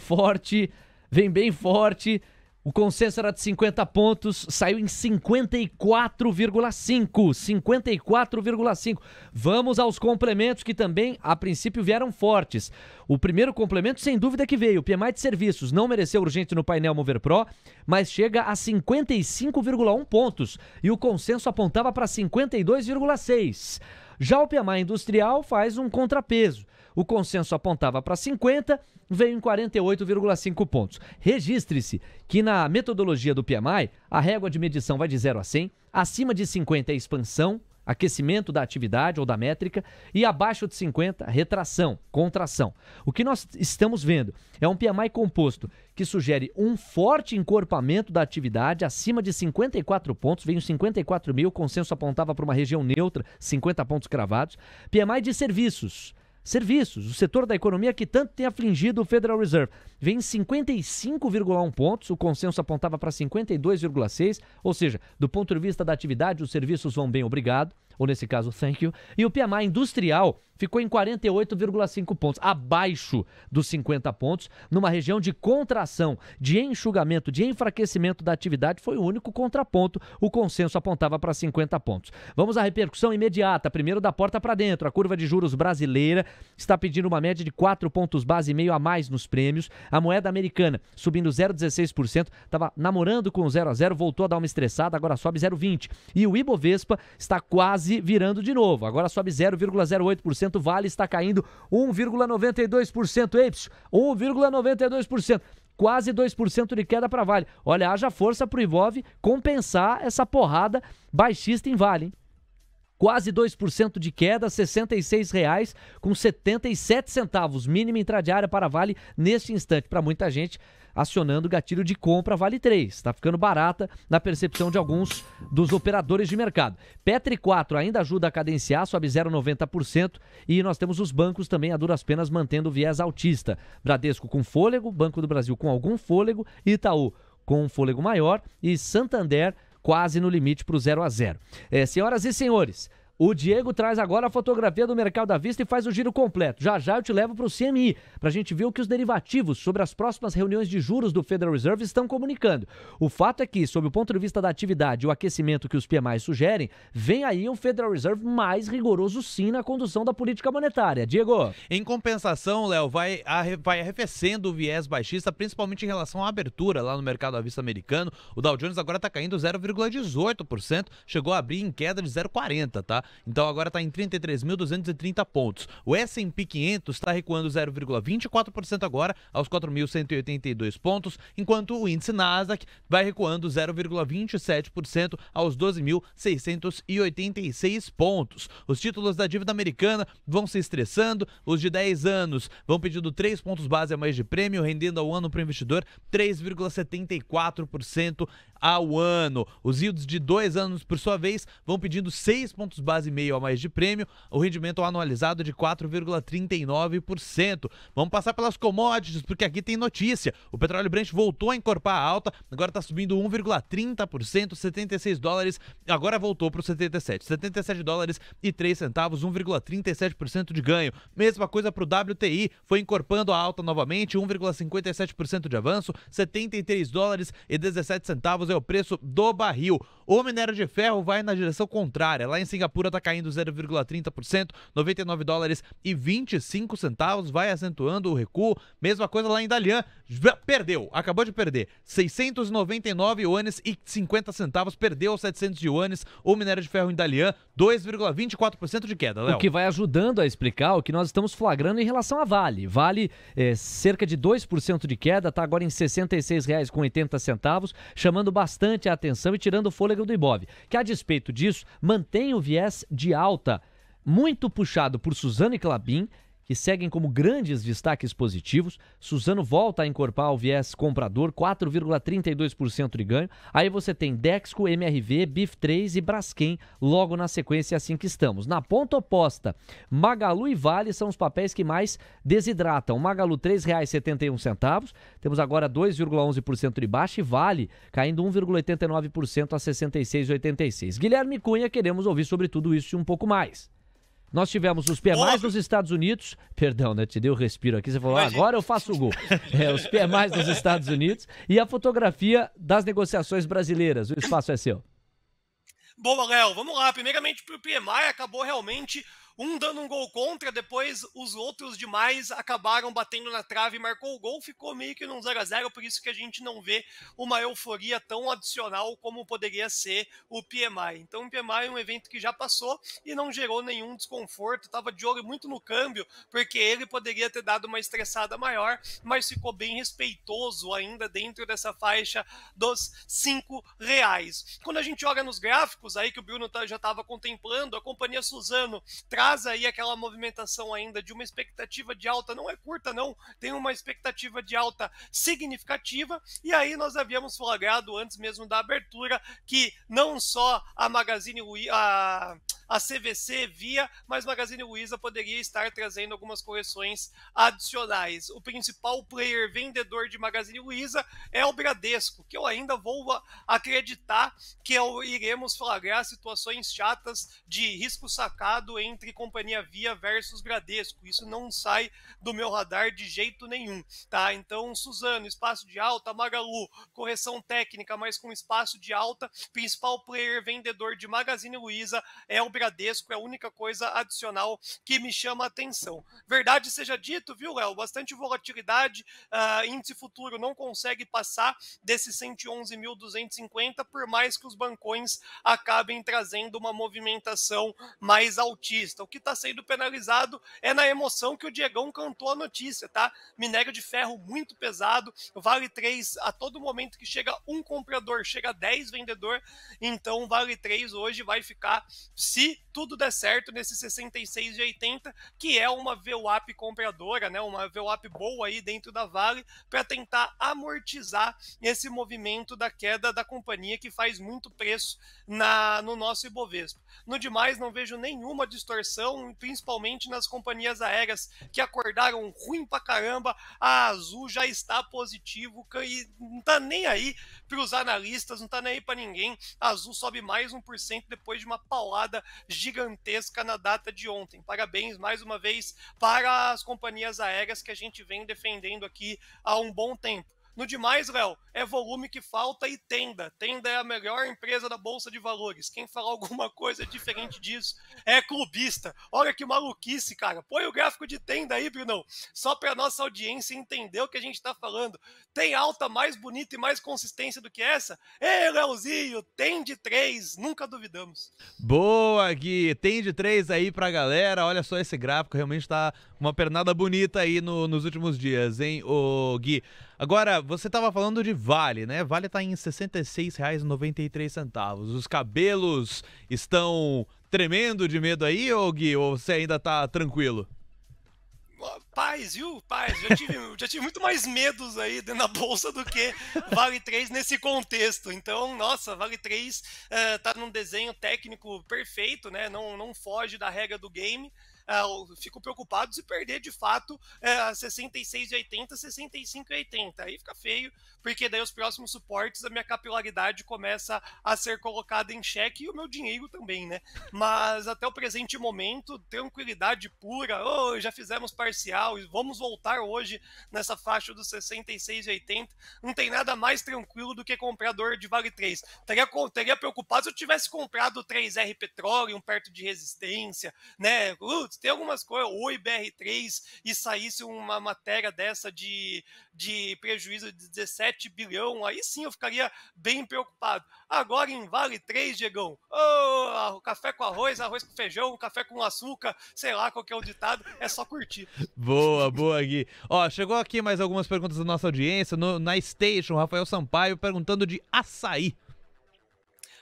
bem forte. O consenso era de 50 pontos, saiu em 54,5. 54,5. Vamos aos complementos que também, a princípio, vieram fortes. O primeiro complemento, sem dúvida que veio. O PMI de serviços não mereceu urgente no painel Mover Pro, mas chega a 55,1 pontos. E o consenso apontava para 52,6. Já o PMI industrial faz um contrapeso. O consenso apontava para 50, veio em 48,5 pontos. Registre-se que na metodologia do PMI, a régua de medição vai de 0 a 100, acima de 50 é expansão, aquecimento da atividade ou da métrica, e abaixo de 50, retração, contração. O que nós estamos vendo é um PMI composto que sugere um forte encorpamento da atividade acima de 54 pontos, veio 54 mil, o consenso apontava para uma região neutra, 50 pontos cravados. PMI de serviços, o setor da economia que tanto tem afligido o Federal Reserve, vem em 55,1 pontos, o consenso apontava para 52,6, ou seja, do ponto de vista da atividade, os serviços vão bem, obrigado, ou nesse caso, thank you, e o PMI industrial ficou em 48,5 pontos, abaixo dos 50 pontos, numa região de contração, de enxugamento, de enfraquecimento da atividade, foi o único contraponto, o consenso apontava para 50 pontos. Vamos à repercussão imediata, primeiro da porta para dentro, a curva de juros brasileira está pedindo uma média de 4 pontos base e meio a mais nos prêmios, a moeda americana subindo 0,16%, estava namorando com 0 a 0, voltou a dar uma estressada, agora sobe 0,20%, e o Ibovespa está quase virando de novo, agora sobe 0,08%, Vale está caindo 1,92%, 1,92%, quase 2% de queda para Vale. Olha, haja força para o Ibov compensar essa porrada baixista em Vale, hein? quase 2% de queda, R$ 66,77, mínima intradiária para Vale neste instante. Para muita gente, acionando o gatilho de compra Vale 3. Está ficando barata na percepção de alguns dos operadores de mercado. Petri 4 ainda ajuda a cadenciar, sobe 0,90%. E nós temos os bancos também a duras penas mantendo o viés altista. Bradesco com fôlego, Banco do Brasil com algum fôlego, Itaú com um fôlego maior e Santander quase no limite para o 0-0. Senhoras e senhores, o Diego traz agora a fotografia do mercado à vista e faz o giro completo. Já já eu te levo para o CMI, para a gente ver o que os derivativos sobre as próximas reuniões de juros do Federal Reserve estão comunicando. O fato é que, sob o ponto de vista da atividade e o aquecimento que os PMIs sugerem, vem aí um Federal Reserve mais rigoroso sim na condução da política monetária. Diego. Em compensação, Léo, vai arrefecendo o viés baixista, principalmente em relação à abertura lá no mercado à vista americano. O Dow Jones agora está caindo 0,18%, chegou a abrir em queda de 0,40%, tá? Então agora está em 33.230 pontos. O S&P 500 está recuando 0,24% agora aos 4.182 pontos, enquanto o índice Nasdaq vai recuando 0,27% aos 12.686 pontos. Os títulos da dívida americana vão se estressando, os de 10 anos vão pedindo 3 pontos base a mais de prêmio, rendendo ao ano para o investidor 3,74% ao ano. Os yields de 2 anos, por sua vez, vão pedindo 6 pontos base e meio a mais de prêmio, o rendimento anualizado de 4,39%. Vamos passar pelas commodities, porque aqui tem notícia. O petróleo Brent voltou a encorpar a alta, agora está subindo 1,30%, 76 dólares, agora voltou para os 77 dólares e 3 centavos, 1,37% de ganho. Mesma coisa para o WTI, foi encorpando a alta novamente, 1,57% de avanço, 73 dólares e 17 centavos é o preço do barril. O minério de ferro vai na direção contrária. Lá em Singapura está caindo 0,30%, 99 dólares e 25 centavos, vai acentuando o recuo. Mesma coisa lá em Dalian, acabou de perder 699 iones e 50 centavos, perdeu 700 iones. O minério de ferro em Dalian, 2,24% de queda, Léo. O que vai ajudando a explicar o que nós estamos flagrando em relação a Vale. Vale, cerca de 2% de queda, está agora em R$ 66,80, chamando bastante a atenção e tirando o fôlego do Ibov, que a despeito disso, mantém o viés de alta muito puxado por Suzano e Klabin, que seguem como grandes destaques positivos. Suzano volta a encorpar o viés comprador, 4,32% de ganho. Aí você tem Dexco, MRV, BIF3 e Braskem logo na sequência, assim que estamos. Na ponta oposta, Magalu e Vale são os papéis que mais desidratam. Magalu R$ 3,71, temos agora 2,11% de baixa e Vale caindo 1,89% a 66,86. Guilherme Cunha, queremos ouvir sobre tudo isso e um pouco mais. Nós tivemos os PMIs dos Estados Unidos, perdão, né, te dei um respiro aqui, você falou, agora eu faço o gol. Os PMIs dos Estados Unidos e a fotografia das negociações brasileiras. O espaço é seu. Boa, Léo, vamos lá. Primeiramente, para o PMI, acabou realmente dando um gol contra, depois os outros demais acabaram batendo na trave e marcou o gol, ficou meio que num 0-0, por isso que a gente não vê uma euforia tão adicional como poderia ser o PMI. Então o PMI é um evento que já passou e não gerou nenhum desconforto, estava de olho muito no câmbio, porque ele poderia ter dado uma estressada maior, mas ficou bem respeitoso ainda dentro dessa faixa dos R$5. Quando a gente olha nos gráficos aí que o Bruno já estava contemplando, a companhia Suzano traz aí aquela movimentação ainda de uma expectativa de alta, não é curta não, tem uma expectativa de alta significativa, e aí nós havíamos flagrado antes mesmo da abertura que não só a Magazine Luiza, a CVC via, mas Magazine Luiza poderia estar trazendo algumas correções adicionais. O principal player vendedor de Magazine Luiza é o Bradesco, que eu ainda vou acreditar que iremos flagrar situações chatas de risco sacado entre companhia Via versus Bradesco. Isso não sai do meu radar de jeito nenhum, tá? Então, Suzano, espaço de alta, Magalu, correção técnica, mas com espaço de alta, principal player vendedor de Magazine Luiza é o Bradesco, é a única coisa adicional que me chama a atenção. Verdade seja dito, viu, Léo? Bastante volatilidade, índice futuro não consegue passar desses 111.250, por mais que os bancões acabem trazendo uma movimentação mais altista. O que está sendo penalizado é na emoção que o Diegão cantou a notícia, tá? Minério de ferro muito pesado, Vale 3, a todo momento que chega um comprador, chega 10 vendedor, então o Vale 3 hoje vai ficar, se tudo der certo, nesse 66,80, que é uma VWAP compradora, né? Uma VWAP boa aí dentro da Vale, para tentar amortizar esse movimento da queda da companhia que faz muito preço no nosso Ibovespa. No demais, não vejo nenhuma distorção, principalmente nas companhias aéreas que acordaram ruim pra caramba. A Azul já está positivo e não tá nem aí para os analistas, não tá nem aí para ninguém. A Azul sobe mais 1% depois de uma paulada gigantesca na data de ontem. Parabéns mais uma vez para as companhias aéreas que a gente vem defendendo aqui há um bom tempo. No demais, Léo, é volume que falta e Tenda. Tenda é a melhor empresa da Bolsa de Valores. Quem falar alguma coisa diferente disso é clubista. Olha que maluquice, cara. Põe o gráfico de Tenda aí, Brunão. Só para nossa audiência entender o que a gente está falando. Tem alta mais bonita e mais consistência do que essa? Ei, Léozinho, tem de 3. Nunca duvidamos. Boa, Gui. Tem de 3 aí pra galera. Olha só esse gráfico. Realmente tá uma pernada bonita aí nos últimos dias, hein, ô Gui. Agora, você estava falando de Vale, né? Vale está em R$ 66,93. Os cabelos estão tremendo de medo aí, ô Gui? Ou você ainda tá tranquilo? Paz, viu? Paz. Já tive muito mais medos aí dentro da bolsa do que Vale 3 nesse contexto. Então, nossa, Vale 3 tá num desenho técnico perfeito, né? Não foge da regra do game. Eu fico preocupado se perder de fato 66,80, 65,80. Aí fica feio, porque daí os próximos suportes a minha capilaridade começa a ser colocada em xeque e o meu dinheiro também, né? Mas até o presente momento, tranquilidade pura. Já fizemos parcial e vamos voltar hoje nessa faixa dos 66,80. Não tem nada mais tranquilo do que comprador de Vale 3. Teria preocupado se eu tivesse comprado o 3R Petroleum perto de resistência, né? Tem algumas coisas, Oi BR3, e saísse uma matéria dessa de prejuízo de 17 bilhão, aí sim eu ficaria bem preocupado. Agora em Vale 3, Diegão, café com arroz, arroz com feijão, café com açúcar, sei lá qual que é o ditado, é só curtir. Boa, boa, Gui. Ó, chegou aqui mais algumas perguntas da nossa audiência, na Station, Rafael Sampaio perguntando de açaí.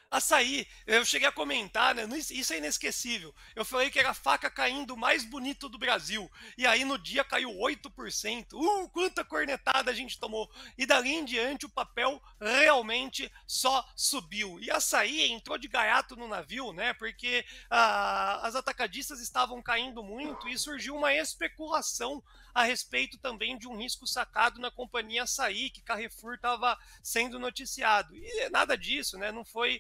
Açaí, eu cheguei a comentar, né? Isso é inesquecível. Eu falei que era a faca caindo mais bonito do Brasil. E aí no dia caiu 8%. Quanta cornetada a gente tomou. E dali em diante o papel realmente só subiu. E Açaí entrou de gaiato no navio, né? Porque as atacadistas estavam caindo muito e surgiu uma especulação a respeito também de um risco sacado na companhia Açaí, que Carrefour estava sendo noticiado. E nada disso, né? Não foi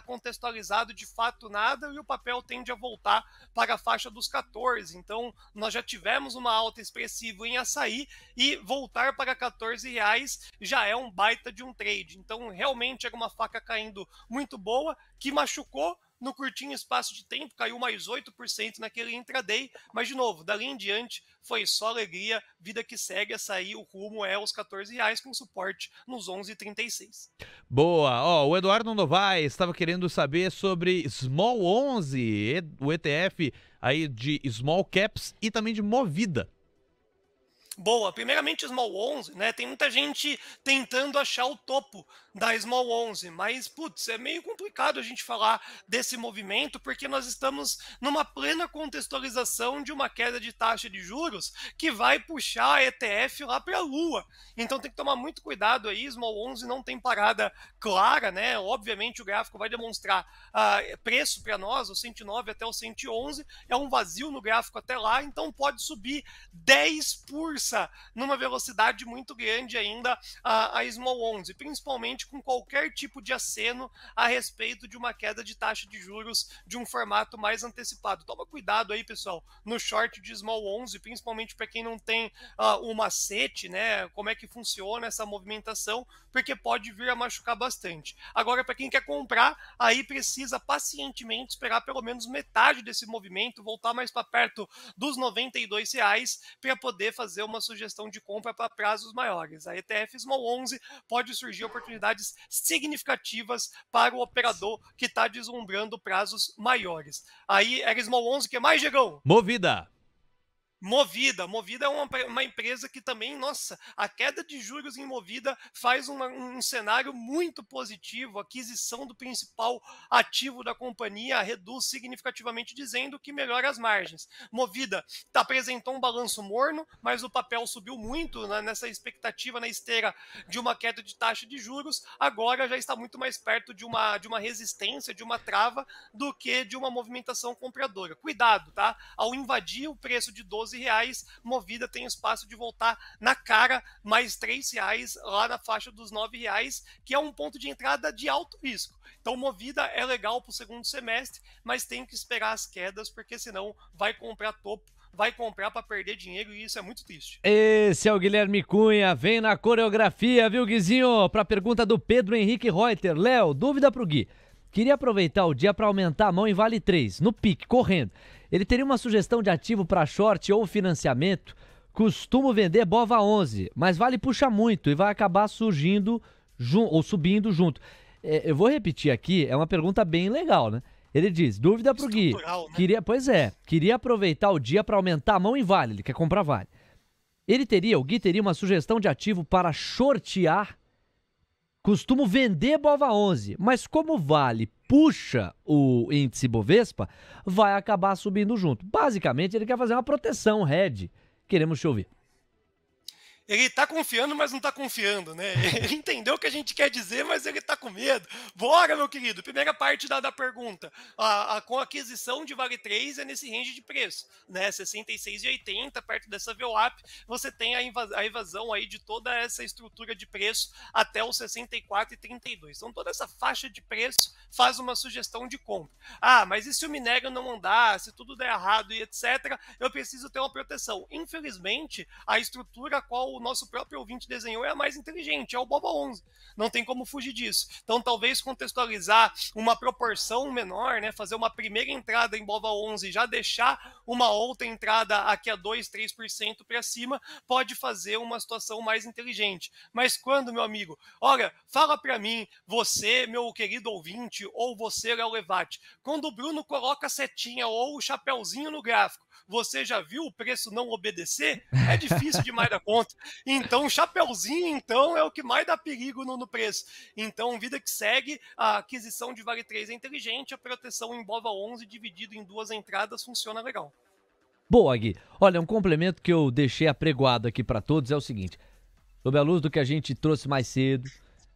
contextualizado de fato nada, e o papel tende a voltar para a faixa dos 14. Então, nós já tivemos uma alta expressiva em Açaí, e voltar para R$14 já é um baita de um trade. Então, realmente era uma faca caindo muito boa, que machucou no curtinho espaço de tempo, caiu mais 8% naquele intraday, mas de novo, dali em diante foi só alegria, vida que segue. Açaí, o rumo é os R$14 com suporte nos 11,36. Boa, o Eduardo Novaes estava querendo saber sobre Small 11, o ETF aí de Small Caps e também de Movida. Boa, primeiramente Small 11, né? Tem muita gente tentando achar o topo da Small 11, mas, putz, é meio complicado a gente falar desse movimento, porque nós estamos numa plena contextualização de uma queda de taxa de juros que vai puxar a ETF lá para a lua. Então tem que tomar muito cuidado aí. Small 11 não tem parada clara, né? Obviamente o gráfico vai demonstrar preço para nós, o 109 até o 111, é um vazio no gráfico até lá, então pode subir 10% numa velocidade muito grande ainda a Small 11, principalmente com qualquer tipo de aceno a respeito de uma queda de taxa de juros de um formato mais antecipado. Toma cuidado aí, pessoal, no short de Small 11, principalmente para quem não tem o macete, né, como é que funciona essa movimentação, porque pode vir a machucar bastante. Agora, para quem quer comprar, aí precisa pacientemente esperar pelo menos metade desse movimento, voltar mais para perto dos R$92 para poder fazer uma uma sugestão de compra para prazos maiores. A ETF Small 11 pode surgir oportunidades significativas para o operador que está deslumbrando prazos maiores. Aí era Small 11, que mais, Diegão? Movida. Movida é uma empresa que também, nossa, a queda de juros em Movida faz um cenário muito positivo. A aquisição do principal ativo da companhia reduz significativamente, dizendo que melhora as margens. Movida apresentou um balanço morno, mas o papel subiu muito, né, nessa expectativa na esteira de uma queda de taxa de juros. Agora já está muito mais perto de uma resistência, de uma trava, do que de uma movimentação compradora. Cuidado, tá? Ao invadir o preço de R$12, Movida tem espaço de voltar na cara, mais R$3 lá na faixa dos R$9, que é um ponto de entrada de alto risco. Então Movida é legal para o segundo semestre, mas tem que esperar as quedas, porque senão vai comprar topo, vai comprar para perder dinheiro, e isso é muito triste. Esse é o Guilherme Cunha, vem na coreografia, viu, Guizinho? Para a pergunta do Pedro Henrique Reuter. Léo, dúvida pro Gui. Queria aproveitar o dia para aumentar a mão em Vale 3, no pique, correndo. Ele teria uma sugestão de ativo para short ou financiamento? Costumo vender Bova 11, mas Vale puxa muito e vai acabar subindo junto. Eu vou repetir aqui, é uma pergunta bem legal, né? Ele diz, dúvida pro Gui. Né? Queria aproveitar o dia para aumentar a mão em Vale, ele quer comprar Vale. O Gui teria uma sugestão de ativo para shortear? Costumo vender Bova 11, mas como Vale puxa o índice Bovespa, vai acabar subindo junto. Basicamente, ele quer fazer uma proteção, hedge. Queremos te ouvir. Ele tá confiando, mas não tá confiando, né? Ele entendeu o que a gente quer dizer, mas ele tá com medo. Bora, meu querido. Primeira parte da pergunta. Com a aquisição de Vale 3 é nesse range de preço, né? 66,80, perto dessa VWAP, você tem a evasão aí de toda essa estrutura de preço até os 64,32. Então, toda essa faixa de preço faz uma sugestão de compra. Mas e se o minério não andar, se tudo der errado e etc., eu preciso ter uma proteção. Infelizmente, a estrutura a qual o nosso próprio ouvinte desenhou é a mais inteligente, é o Bova 11. Não tem como fugir disso. Então, talvez contextualizar uma proporção menor, né, fazer uma primeira entrada em Bova 11 e já deixar uma outra entrada aqui a 2, 3% para cima, pode fazer uma situação mais inteligente. Mas quando, meu amigo, olha, fala para mim, você, meu querido ouvinte, ou você, Léo Levati, quando o Bruno coloca a setinha ou o chapéuzinho no gráfico, você já viu o preço não obedecer? É difícil demais da conta. Então, o chapéuzinho, então, é o que mais dá perigo no preço. Então, vida que segue, a aquisição de Vale 3 é inteligente, a proteção em Bova 11 dividido em 2 entradas funciona legal. Boa, Gui. Olha, um complemento que eu deixei apregoado aqui para todos é o seguinte. Sob a luz do que a gente trouxe mais cedo,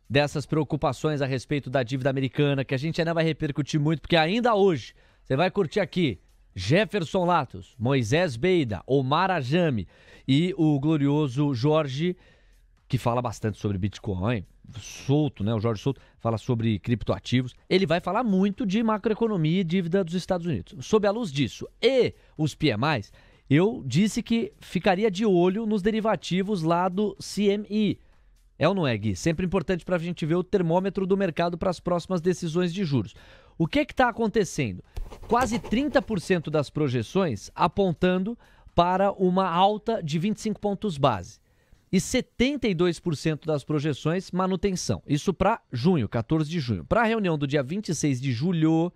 dessas preocupações a respeito da dívida americana, que a gente ainda vai repercutir muito, porque ainda hoje você vai curtir aqui Jefferson Latos, Moisés Beida, Omar Ajami e o glorioso Jorge, que fala bastante sobre Bitcoin, Souto, né? O Jorge Souto fala sobre criptoativos. Ele vai falar muito de macroeconomia e dívida dos Estados Unidos. Sob a luz disso e os PMIs, eu disse que ficaria de olho nos derivativos lá do CME. É ou não é, Gui? Sempre importante para a gente ver o termômetro do mercado para as próximas decisões de juros. O que está acontecendo? Quase 30% das projeções apontando para uma alta de 25 pontos base. E 72% das projeções manutenção. Isso para junho, 14 de junho. Para a reunião do dia 26 de julho,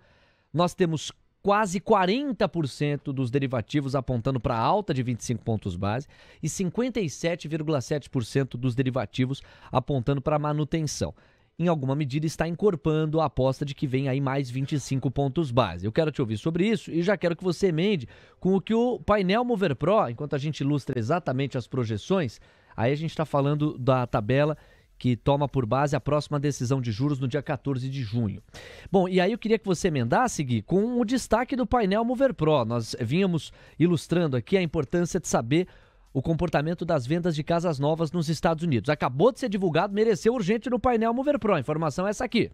nós temos quase 40% dos derivativos apontando para alta de 25 pontos base e 57,7% dos derivativos apontando para manutenção. Em alguma medida está encorpando a aposta de que vem aí mais 25 pontos base. Eu quero te ouvir sobre isso e já quero que você emende com o que o painel Mover Pro, enquanto a gente ilustra exatamente as projeções, aí a gente está falando da tabela que toma por base a próxima decisão de juros no dia 14 de junho. Bom, e aí eu queria que você emendasse, Gui, com o destaque do painel Mover Pro. Nós vínhamos ilustrando aqui a importância de saber o comportamento das vendas de casas novas nos Estados Unidos. Acabou de ser divulgado, mereceu urgente no painel Mover Pro. A informação é essa aqui.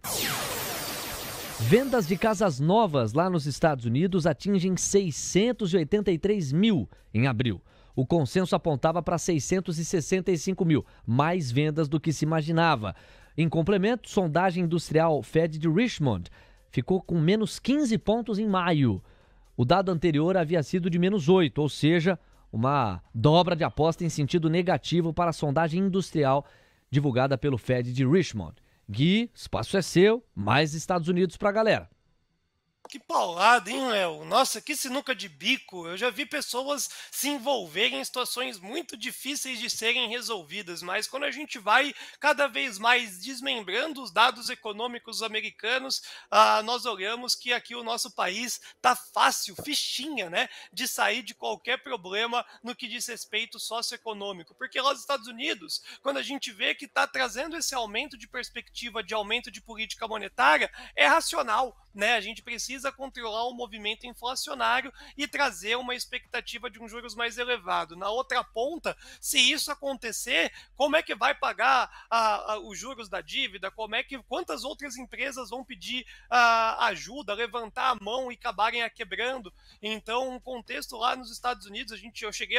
Vendas de casas novas lá nos Estados Unidos atingem 683 mil em abril. O consenso apontava para 665 mil, mais vendas do que se imaginava. Em complemento, sondagem industrial Fed de Richmond ficou com menos 15 pontos em maio. O dado anterior havia sido de menos 8, ou seja, uma dobra de aposta em sentido negativo para a sondagem industrial divulgada pelo Fed de Richmond. Gui, espaço é seu, mais Estados Unidos pra galera. Que paulada, hein, Léo? Nossa, que sinuca de bico. Eu já vi pessoas se envolverem em situações muito difíceis de serem resolvidas, mas quando a gente vai cada vez mais desmembrando os dados econômicos americanos, nós olhamos que aqui o nosso país tá fácil, fichinha, né, de sair de qualquer problema no que diz respeito socioeconômico. Porque lá nos Estados Unidos, quando a gente vê que está trazendo esse aumento de perspectiva, de aumento de política monetária, é racional, né? A gente precisa controlar o movimento inflacionário e trazer uma expectativa de um juros mais elevado. Na outra ponta, se isso acontecer, como é que vai pagar os juros da dívida? Quantas outras empresas vão pedir ajuda, levantar a mão e acabarem quebrando? Então, um contexto lá nos Estados Unidos, eu cheguei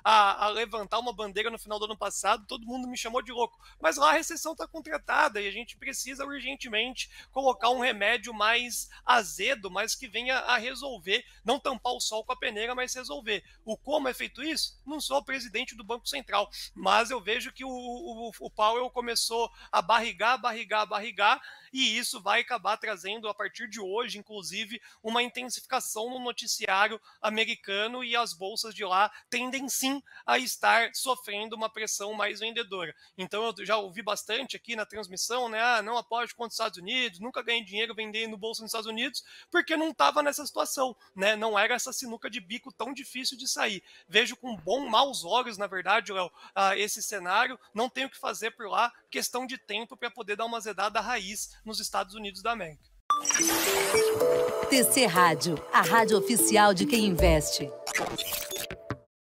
a levantar uma bandeira no final do ano passado, todo mundo me chamou de louco. Mas lá a recessão está contratada e a gente precisa urgentemente colocar um remédio mais azedo, mas que venha a resolver, não tampar o sol com a peneira, mas resolver. Como é feito isso? Não sou o presidente do Banco Central, mas eu vejo que o Powell começou a barrigar, e isso vai acabar trazendo, a partir de hoje, inclusive, uma intensificação no noticiário americano, e as bolsas de lá tendem sim a estar sofrendo uma pressão mais vendedora. Então eu já ouvi bastante aqui na transmissão, né? Não aposte contra os Estados Unidos, nunca ganhei dinheiro vendendo bolsa nos Estados Unidos, porque não estava nessa situação, né? Não era essa sinuca de bico tão difícil de sair. Vejo com maus olhos, na verdade, Léo, esse cenário. Não tenho o que fazer por lá, questão de tempo para poder dar uma zedada raiz nos Estados Unidos da América. TC Rádio, a rádio oficial de quem investe.